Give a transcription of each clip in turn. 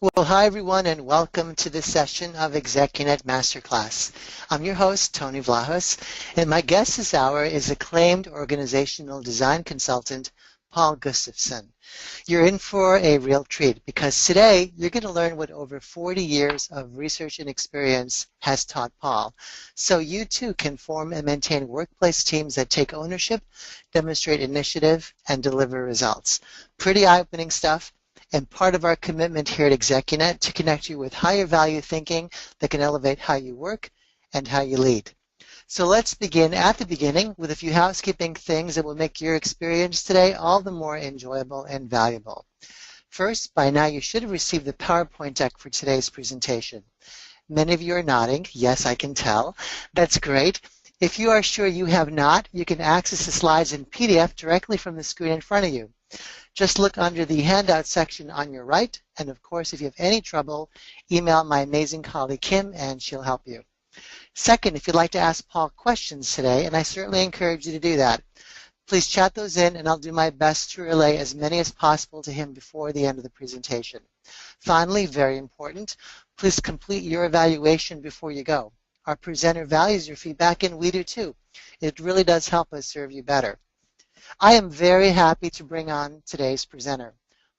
Well, hi everyone, and welcome to this session of ExecuNet Masterclass. I'm your host, Tony Vlahos, and my guest this hour is acclaimed organizational design consultant, Paul Josephson. You're in for a real treat because today you're going to learn what over 40 years of research and experience has taught Paul. So you too can form and maintain workplace teams that take ownership, demonstrate initiative, and deliver results. Pretty eye-opening stuff. And part of our commitment here at ExecuNet to connect you with higher value thinking that can elevate how you work and how you lead. So let's begin at the beginning with a few housekeeping things that will make your experience today all the more enjoyable and valuable. First, by now you should have received the PowerPoint deck for today's presentation. Many of you are nodding. Yes, I can tell. That's great. If you are sure you have not, you can access the slides in PDF directly from the screen in front of you. Just look under the handout section on your right, and of course, if you have any trouble, email my amazing colleague Kim, and she'll help you. Second, if you'd like to ask Paul questions today, and I certainly encourage you to do that, please chat those in, and I'll do my best to relay as many as possible to him before the end of the presentation. Finally, very important, please complete your evaluation before you go. Our presenter values your feedback, and we do too. It really does help us serve you better. I am very happy to bring on today's presenter.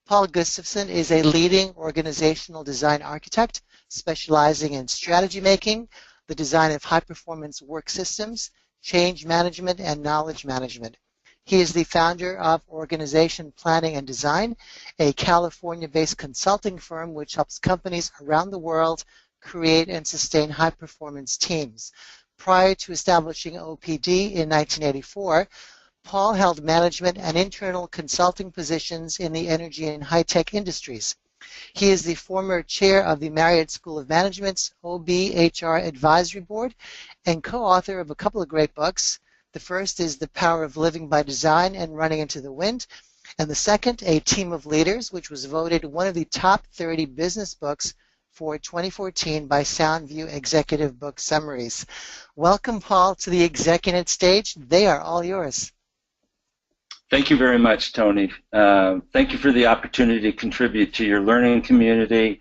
Paul Josephson is a leading organizational design architect specializing in strategy making, the design of high-performance work systems, change management, and knowledge management. He is the founder of Organization Planning and Design, a California-based consulting firm which helps companies around the world create and sustain high-performance teams. Prior to establishing OPD in 1984, Paul held management and internal consulting positions in the energy and high-tech industries. He is the former chair of the Marriott School of Management's OBHR Advisory Board and co-author of a couple of great books. The first is The Power of Living by Design and Running into the Wind, and the second, A Team of Leaders, which was voted one of the top 30 business books for 2014 by Soundview Executive Book Summaries. Welcome, Paul, to the ExecuNet stage. They are all yours. Thank you very much, Tony. Thank you for the opportunity to contribute to your learning community.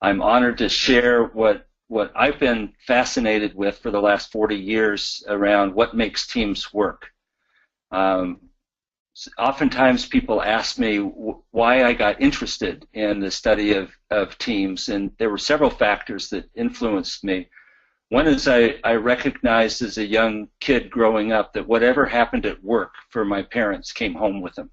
I'm honored to share what I've been fascinated with for the last 40 years around what makes teams work. Oftentimes people ask me why I got interested in the study of teams, and there were several factors that influenced me. One is I recognized as a young kid growing up that whatever happened at work for my parents came home with them.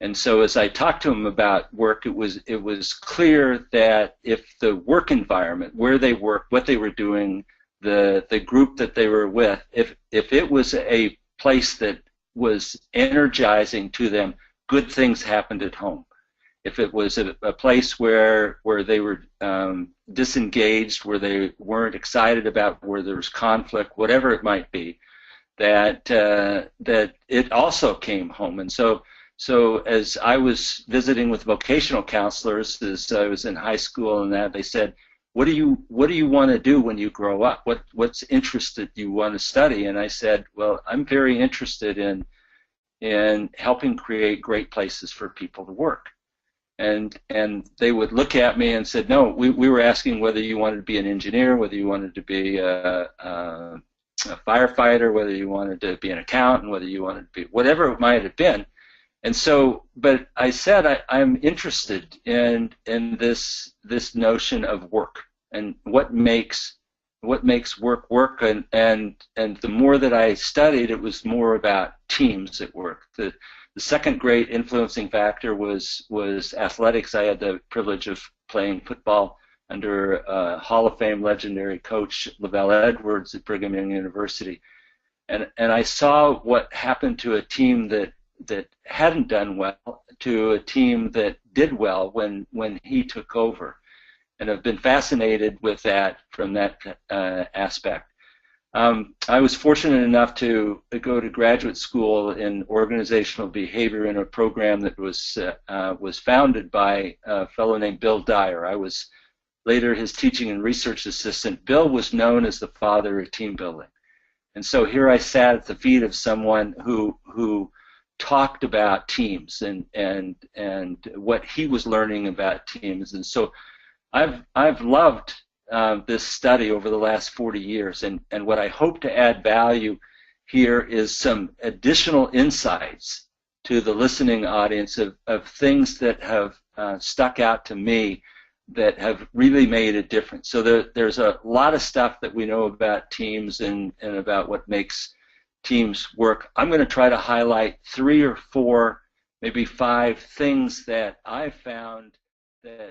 And so as I talked to them about work, it was clear that if the work environment, where they worked, what they were doing, the group that they were with, if it was a place that was energizing to them, good things happened at home. If it was a place where they were disengaged, where they weren't excited about, where there was conflict, whatever it might be, that it also came home. And so as I was visiting with vocational counselors, as I was in high school and that, they said, what do you want to do when you grow up? What's interest that you want to study? And I said, well, I'm very interested in helping create great places for people to work. And they would look at me and said, no, we were asking whether you wanted to be an engineer, whether you wanted to be a firefighter, whether you wanted to be an accountant, whether you wanted to be whatever it might have been. And so, but I said I'm interested in this notion of work and what makes work work. And the more that I studied, it was more about teams at work. The second great influencing factor was athletics. I had the privilege of playing football under Hall of Fame legendary coach Lavelle Edwards at Brigham Young University. And I saw what happened to a team that hadn't done well to a team that did well when he took over. And I've been fascinated with that from that aspect. I was fortunate enough to go to graduate school in organizational behavior in a program that was founded by a fellow named Bill Dyer. I was later his teaching and research assistant. Bill was known as the father of team building. And so here I sat at the feet of someone who talked about teams and what he was learning about teams. And so I've loved this study over the last 40 years, and what I hope to add value here is some additional insights to the listening audience of things that have stuck out to me that have really made a difference. So there's a lot of stuff that we know about teams and about what makes teams work. I'm going to try to highlight 3 or 4, maybe 5 things that I found that